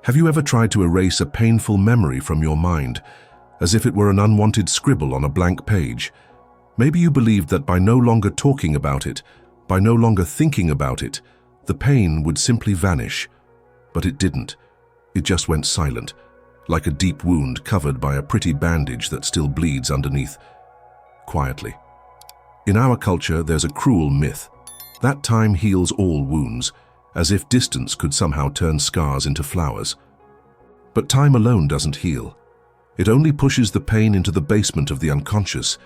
Have you ever tried to erase a painful memory from your mind, as if it were an unwanted scribble on a blank page? Maybe you believed that by no longer talking about it, by no longer thinking about it, the pain would simply vanish. But it didn't. It just went silent, like a deep wound covered by a pretty bandage that still bleeds underneath, quietly. In our culture, there's a cruel myth. That time heals all wounds, as if distance could somehow turn scars into flowers. But time alone doesn't heal. It only pushes the pain into the basement of the unconscious,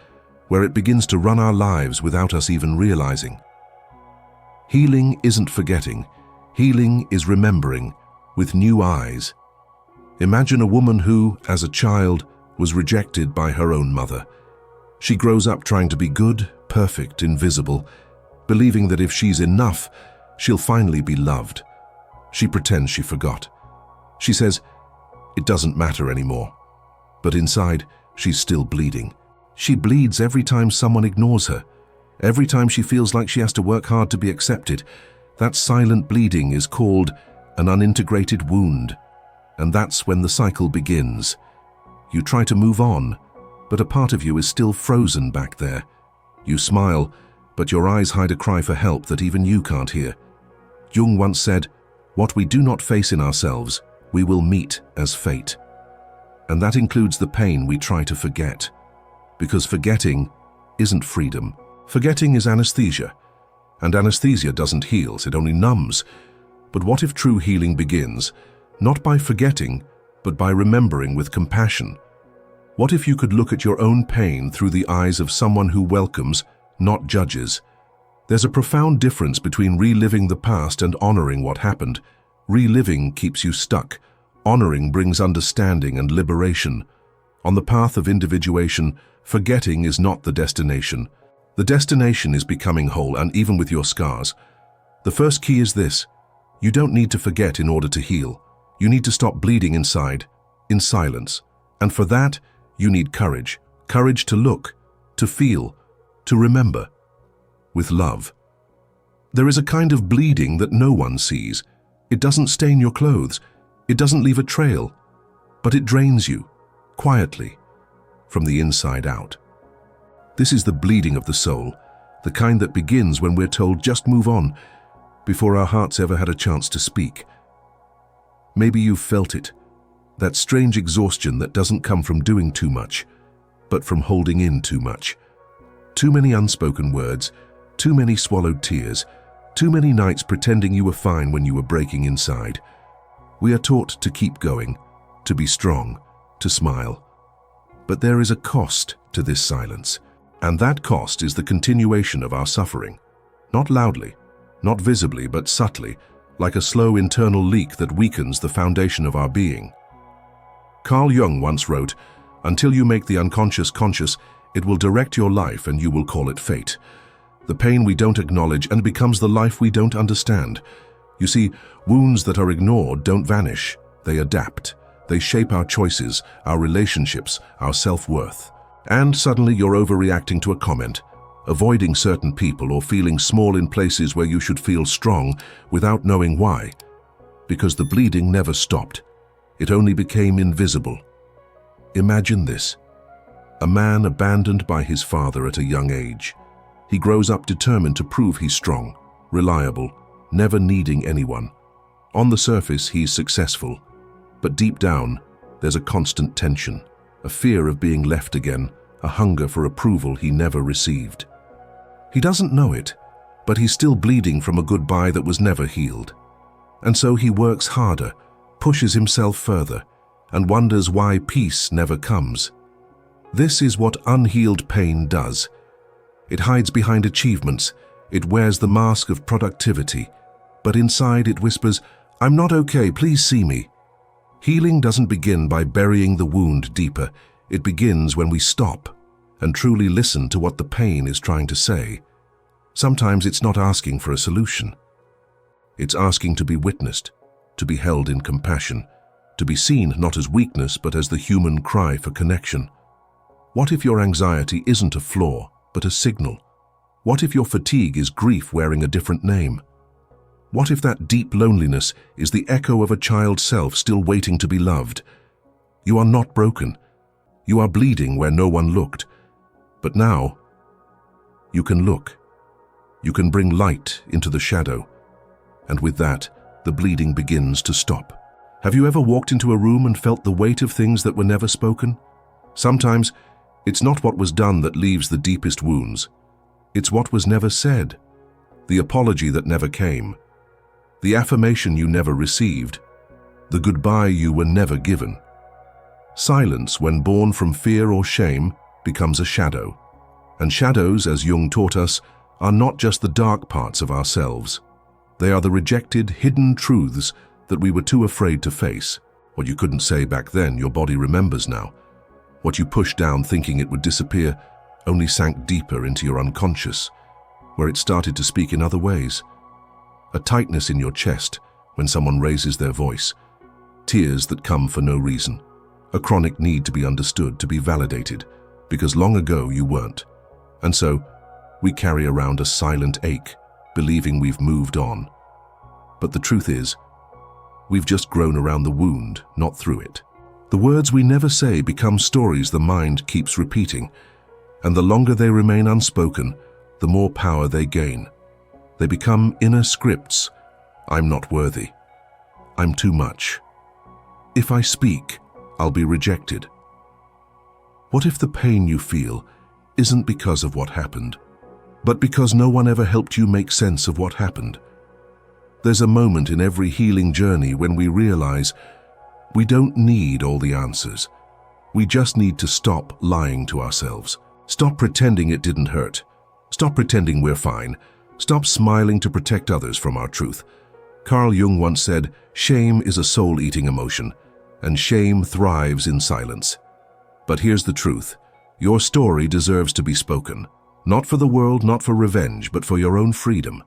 where it begins to run our lives without us even realizing. Healing isn't forgetting. Healing is remembering, with new eyes. Imagine a woman who, as a child, was rejected by her own mother. She grows up trying to be good, perfect, invisible, believing that if she's enough, she'll finally be loved. She pretends she forgot. She says, "It doesn't matter anymore." But inside, she's still bleeding. She bleeds every time someone ignores her, every time she feels like she has to work hard to be accepted. That silent bleeding is called an unintegrated wound. And that's when the cycle begins. You try to move on, but a part of you is still frozen back there. You smile, but your eyes hide a cry for help that even you can't hear. Jung once said, "What we do not face in ourselves, we will meet as fate." And that includes the pain we try to forget. Because forgetting isn't freedom. Forgetting is anesthesia. And anesthesia doesn't heal, it only numbs. But what if true healing begins, not by forgetting, but by remembering with compassion? What if you could look at your own pain through the eyes of someone who welcomes, not judges? There's a profound difference between reliving the past and honoring what happened. Reliving keeps you stuck. Honoring brings understanding and liberation. On the path of individuation, forgetting is not the destination. The destination is becoming whole, and even with your scars. The first key is this: you don't need to forget in order to heal. You need to stop bleeding inside, in silence. And for that, you need courage. Courage to look, to feel, to remember. With love. There is a kind of bleeding that no one sees. It doesn't stain your clothes. It doesn't leave a trail. But it drains you, quietly, from the inside out. This is the bleeding of the soul, the kind that begins when we're told just move on, before our hearts ever had a chance to speak. Maybe you've felt it, that strange exhaustion that doesn't come from doing too much, but from holding in too much. Too many unspoken words, too many swallowed tears, too many nights pretending you were fine when you were breaking inside. We are taught to keep going, to be strong, to smile. But there is a cost to this silence, and that cost is the continuation of our suffering. Not loudly, not visibly, but subtly, like a slow internal leak that weakens the foundation of our being. Carl Jung once wrote, "Until you make the unconscious conscious, it will direct your life and you will call it fate." The pain we don't acknowledge and becomes the life we don't understand. You see, wounds that are ignored don't vanish, they adapt. They shape our choices, our relationships, our self-worth. And suddenly you're overreacting to a comment, avoiding certain people or feeling small in places where you should feel strong without knowing why. Because the bleeding never stopped. It only became invisible. Imagine this. A man abandoned by his father at a young age. He grows up determined to prove he's strong, reliable, never needing anyone. On the surface, he's successful. But deep down, there's a constant tension, a fear of being left again, a hunger for approval he never received. He doesn't know it, but he's still bleeding from a goodbye that was never healed. And so he works harder, pushes himself further, and wonders why peace never comes. This is what unhealed pain does. It hides behind achievements, it wears the mask of productivity, but inside it whispers, "I'm not okay, please see me." Healing doesn't begin by burying the wound deeper. It begins when we stop and truly listen to what the pain is trying to say. Sometimes it's not asking for a solution. It's asking to be witnessed, to be held in compassion, to be seen not as weakness but as the human cry for connection. What if your anxiety isn't a flaw, but a signal? What if your fatigue is grief wearing a different name? What if that deep loneliness is the echo of a child's self still waiting to be loved? You are not broken. You are bleeding where no one looked. But now, you can look. You can bring light into the shadow. And with that, the bleeding begins to stop. Have you ever walked into a room and felt the weight of things that were never spoken? Sometimes, it's not what was done that leaves the deepest wounds. It's what was never said. The apology that never came. The affirmation you never received. The goodbye you were never given. Silence, when born from fear or shame, becomes a shadow. And shadows, as Jung taught us, are not just the dark parts of ourselves. They are the rejected, hidden truths that we were too afraid to face. What you couldn't say back then, your body remembers now. What you pushed down thinking it would disappear only sank deeper into your unconscious, where it started to speak in other ways. A tightness in your chest when someone raises their voice. Tears that come for no reason. A chronic need to be understood, to be validated, because long ago you weren't. And so, we carry around a silent ache, believing we've moved on. But the truth is, we've just grown around the wound, not through it. The words we never say become stories the mind keeps repeating, and the longer they remain unspoken, the more power they gain. They become inner scripts. I'm not worthy. I'm too much. If I speak, I'll be rejected. What if the pain you feel isn't because of what happened, but because no one ever helped you make sense of what happened? There's a moment in every healing journey when we realize we don't need all the answers. We just need to stop lying to ourselves. Stop pretending it didn't hurt. Stop pretending we're fine. Stop smiling to protect others from our truth. Carl Jung once said, "Shame is a soul-eating emotion, and shame thrives in silence." But here's the truth. Your story deserves to be spoken. Not for the world, not for revenge, but for your own freedom.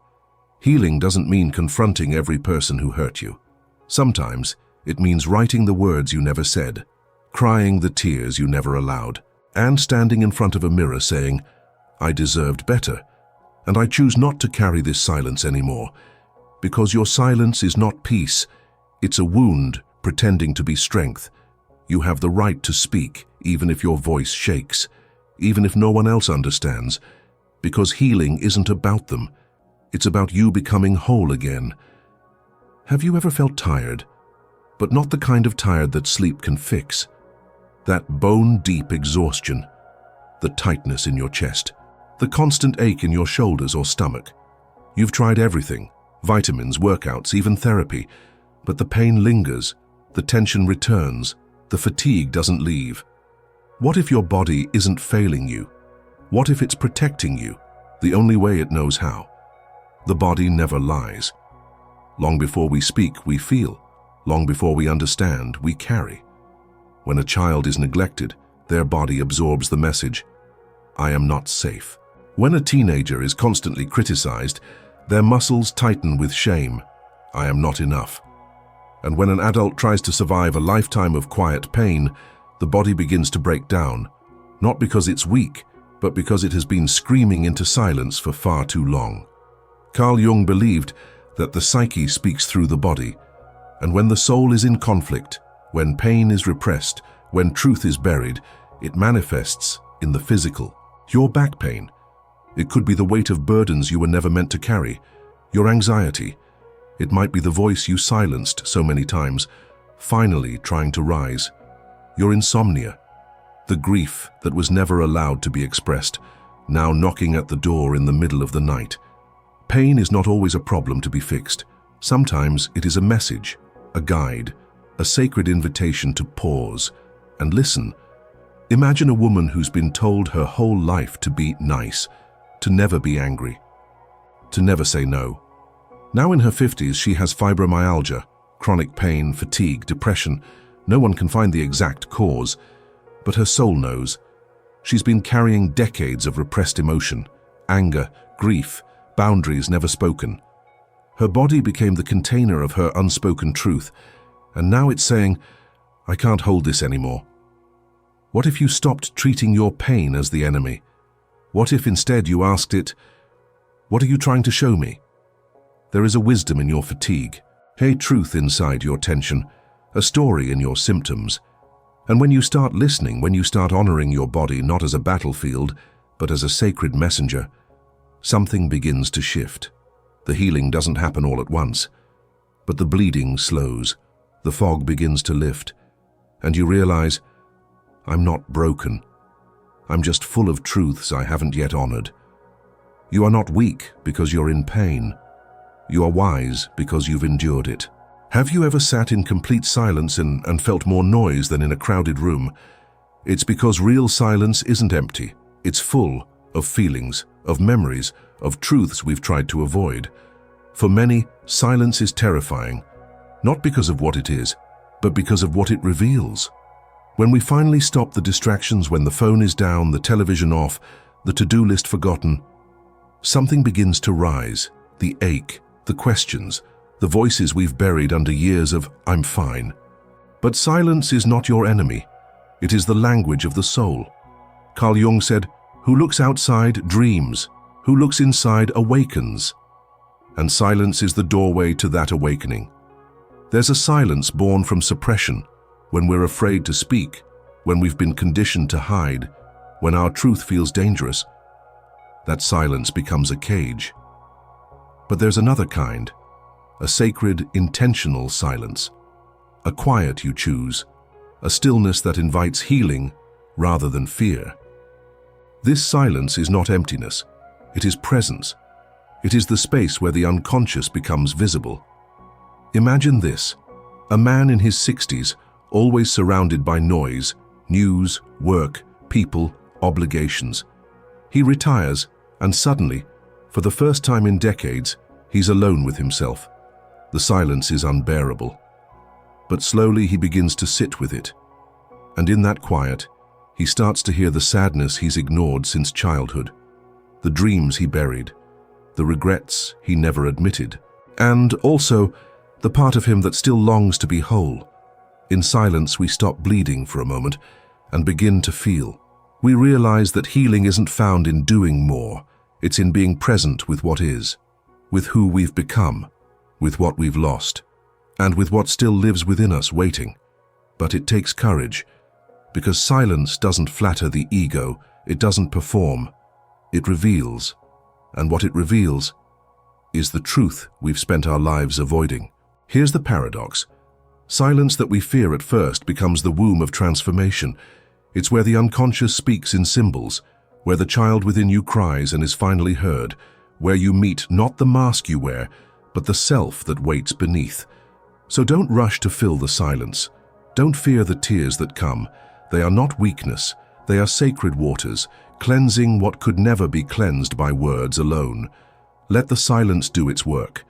Healing doesn't mean confronting every person who hurt you. Sometimes it means writing the words you never said, crying the tears you never allowed, and standing in front of a mirror saying, "I deserved better, and I choose not to carry this silence anymore." Because your silence is not peace, it's a wound pretending to be strength. You have the right to speak, even if your voice shakes, even if no one else understands, because healing isn't about them. It's about you becoming whole again. Have you ever felt tired, but not the kind of tired that sleep can fix? That bone-deep exhaustion, the tightness in your chest, the constant ache in your shoulders or stomach. You've tried everything, vitamins, workouts, even therapy, but the pain lingers, the tension returns, the fatigue doesn't leave. What if your body isn't failing you? What if it's protecting you, the only way it knows how? The body never lies. Long before we speak, we feel. Long before we understand, we carry. When a child is neglected, their body absorbs the message, "I am not safe." When a teenager is constantly criticized, their muscles tighten with shame, "I am not enough." And when an adult tries to survive a lifetime of quiet pain, the body begins to break down, not because it's weak, but because it has been screaming into silence for far too long. Carl Jung believed that the psyche speaks through the body, and when the soul is in conflict, when pain is repressed, when truth is buried, it manifests in the physical. Your back pain. It could be the weight of burdens you were never meant to carry. Your anxiety. It might be the voice you silenced so many times, finally trying to rise. Your insomnia. The grief that was never allowed to be expressed, now knocking at the door in the middle of the night. Pain is not always a problem to be fixed. Sometimes it is a message, a guide, a sacred invitation to pause and listen. Imagine a woman who's been told her whole life to be nice, to never be angry, to never say no. Now in her 50s, she has fibromyalgia, chronic pain, fatigue, depression. No one can find the exact cause, but her soul knows. She's been carrying decades of repressed emotion, anger, grief, boundaries never spoken. Her body became the container of her unspoken truth, and now it's saying, "I can't hold this anymore." What if you stopped treating your pain as the enemy? What if instead you asked it, "What are you trying to show me?" There is a wisdom in your fatigue, a truth inside your tension, a story in your symptoms. And when you start listening, when you start honoring your body not as a battlefield, but as a sacred messenger, something begins to shift. The healing doesn't happen all at once, but the bleeding slows, the fog begins to lift, and you realize, I'm not broken. I'm just full of truths I haven't yet honored. You are not weak because you're in pain. You are wise because you've endured it. Have you ever sat in complete silence and felt more noise than in a crowded room? It's because real silence isn't empty. It's full of feelings, of memories, of truths we've tried to avoid. For many, silence is terrifying, not because of what it is, but because of what it reveals. When we finally stop the distractions, when the phone is down, the television off, the to-do list forgotten, something begins to rise, the ache, the questions, the voices we've buried under years of "I'm fine." But silence is not your enemy. It is the language of the soul. Carl Jung said, "Who looks outside dreams, who looks inside awakens." And silence is the doorway to that awakening. There's a silence born from suppression, when we're afraid to speak, when we've been conditioned to hide, when our truth feels dangerous. That silence becomes a cage. But there's another kind, a sacred, intentional silence, a quiet you choose, a stillness that invites healing rather than fear. This silence is not emptiness, it is presence. It is the space where the unconscious becomes visible. Imagine this, a man in his 60s, always surrounded by noise, news, work, people, obligations. He retires, and suddenly, for the first time in decades, he's alone with himself. The silence is unbearable. But slowly he begins to sit with it. And in that quiet, he starts to hear the sadness he's ignored since childhood, the dreams he buried, the regrets he never admitted, and also the part of him that still longs to be whole. In silence, we stop bleeding for a moment and begin to feel. We realize that healing isn't found in doing more. It's in being present with what is, with who we've become, with what we've lost, and with what still lives within us waiting. But it takes courage, because silence doesn't flatter the ego, it doesn't perform, it reveals. And what it reveals is the truth we've spent our lives avoiding. Here's the paradox. Silence that we fear at first becomes the womb of transformation. It's where the unconscious speaks in symbols, where the child within you cries and is finally heard, where you meet not the mask you wear, but the self that waits beneath. So don't rush to fill the silence. Don't fear the tears that come. They are not weakness. They are sacred waters, cleansing what could never be cleansed by words alone. Let the silence do its work.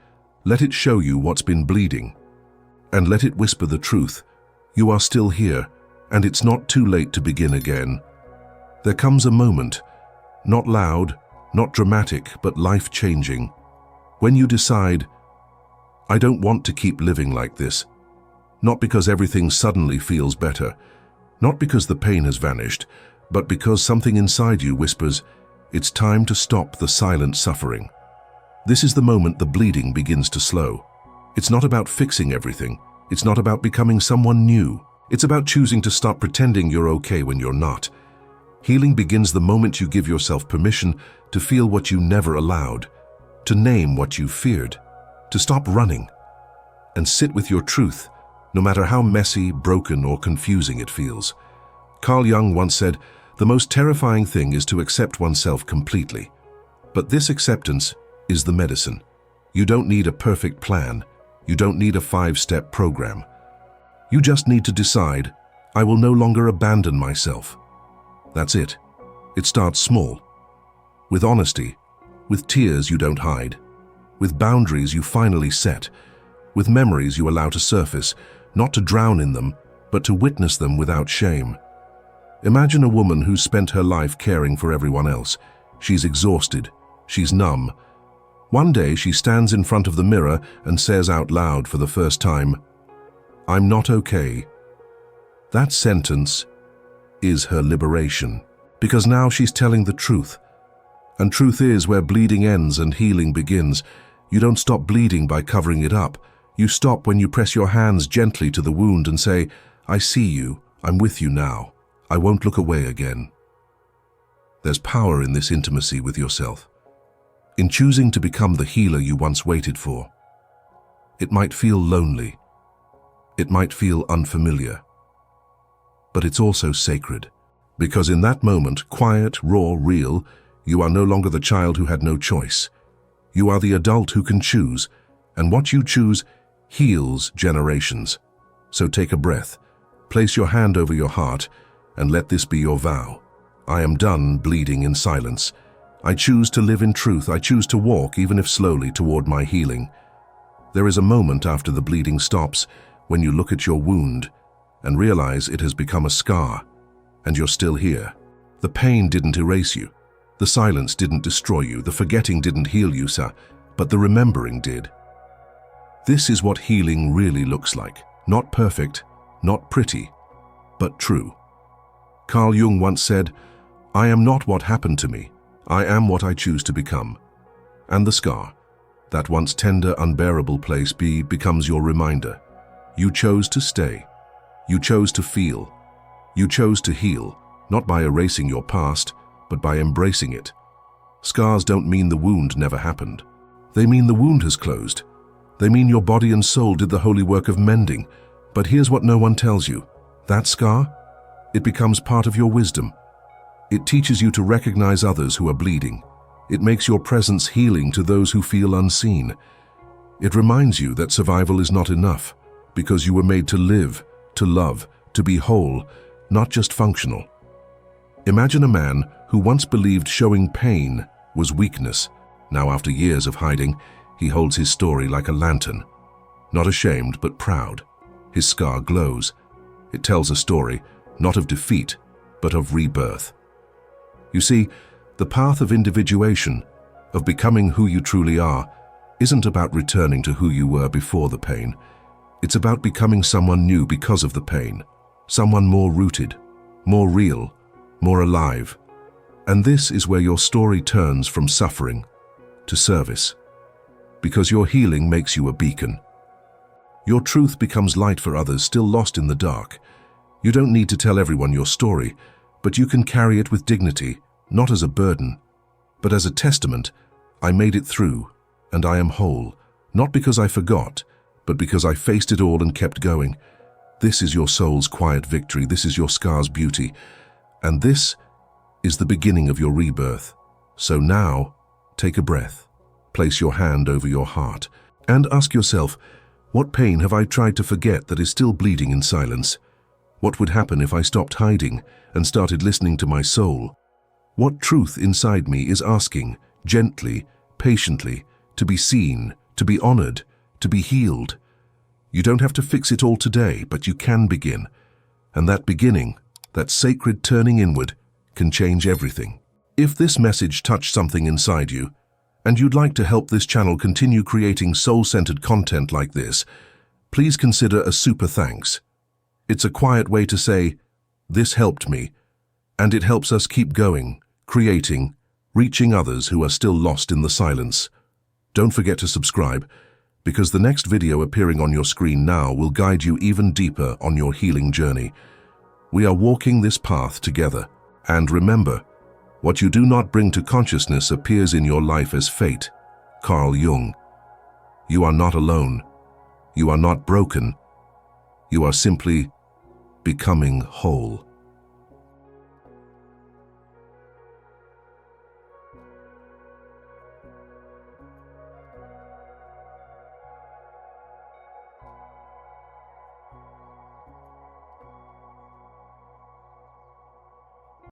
Let it show you what's been bleeding. And let it whisper the truth. You are still here, and it's not too late to begin again. There comes a moment, not loud, not dramatic, but life-changing, when you decide, I don't want to keep living like this. Not because everything suddenly feels better, not because the pain has vanished, but because something inside you whispers, it's time to stop the silent suffering. This is the moment the bleeding begins to slow. It's not about fixing everything. It's not about becoming someone new. It's about choosing to stop pretending you're okay when you're not. Healing begins the moment you give yourself permission to feel what you never allowed, to name what you feared, to stop running, and sit with your truth, no matter how messy, broken, or confusing it feels. Carl Jung once said, the most terrifying thing is to accept oneself completely. But this acceptance is the medicine. You don't need a perfect plan. You don't need a 5-step program. You just need to decide, I will no longer abandon myself. That's it. It starts small. With honesty, with tears you don't hide, with boundaries you finally set, with memories you allow to surface, not to drown in them, but to witness them without shame. Imagine a woman who's spent her life caring for everyone else. She's exhausted. She's numb. One day she stands in front of the mirror and says out loud for the first time, I'm not okay. That sentence is her liberation, because now she's telling the truth. And truth is where bleeding ends and healing begins. You don't stop bleeding by covering it up. You stop when you press your hands gently to the wound and say, "I see you, I'm with you now. I won't look away again." There's power in this intimacy with yourself, in choosing to become the healer you once waited for. It might feel lonely. It might feel unfamiliar. But it's also sacred, because in that moment, quiet, raw, real, you are no longer the child who had no choice. You are the adult who can choose, and what you choose heals generations. So take a breath, place your hand over your heart, and let this be your vow. I am done bleeding in silence. I choose to live in truth. I choose to walk, even if slowly, toward my healing. There is a moment after the bleeding stops when you look at your wound and realize it has become a scar, and you're still here. The pain didn't erase you. The silence didn't destroy you. The forgetting didn't heal you, sir, but the remembering did. This is what healing really looks like. Not perfect, not pretty, but true. Carl Jung once said, "I am not what happened to me. I am what I choose to become." And the scar, that once tender, unbearable place becomes your reminder. You chose to stay. You chose to feel. You chose to heal, not by erasing your past, but by embracing it. Scars don't mean the wound never happened. They mean the wound has closed. They mean your body and soul did the holy work of mending. But here's what no one tells you. That scar, it becomes part of your wisdom. It teaches you to recognize others who are bleeding. It makes your presence healing to those who feel unseen. It reminds you that survival is not enough, because you were made to live, to love, to be whole, not just functional. Imagine a man who once believed showing pain was weakness. Now, after years of hiding, he holds his story like a lantern. Not ashamed, but proud. His scar glows. It tells a story, not of defeat, but of rebirth. You see, the path of individuation, of becoming who you truly are, isn't about returning to who you were before the pain. It's about becoming someone new because of the pain, someone more rooted, more real, more alive. And this is where your story turns from suffering to service, because your healing makes you a beacon. Your truth becomes light for others still lost in the dark. You don't need to tell everyone your story, but you can carry it with dignity, not as a burden, but as a testament. I made it through, and I am whole, not because I forgot, but because I faced it all and kept going. This is your soul's quiet victory. This is your scar's beauty. And this is the beginning of your rebirth. So now, take a breath, place your hand over your heart, and ask yourself, what pain have I tried to forget that is still bleeding in silence? What would happen if I stopped hiding and started listening to my soul? What truth inside me is asking, gently, patiently, to be seen, to be honored, to be healed? You don't have to fix it all today, but you can begin. And that beginning, that sacred turning inward, can change everything. If this message touched something inside you, and you'd like to help this channel continue creating soul-centered content like this, please consider a super thanks. It's a quiet way to say, "This helped me," and it helps us keep going, creating, reaching others who are still lost in the silence. Don't forget to subscribe, because the next video appearing on your screen now will guide you even deeper on your healing journey. We are walking this path together. And remember, what you do not bring to consciousness appears in your life as fate. Carl Jung. You are not alone. You are not broken. You are simply becoming whole.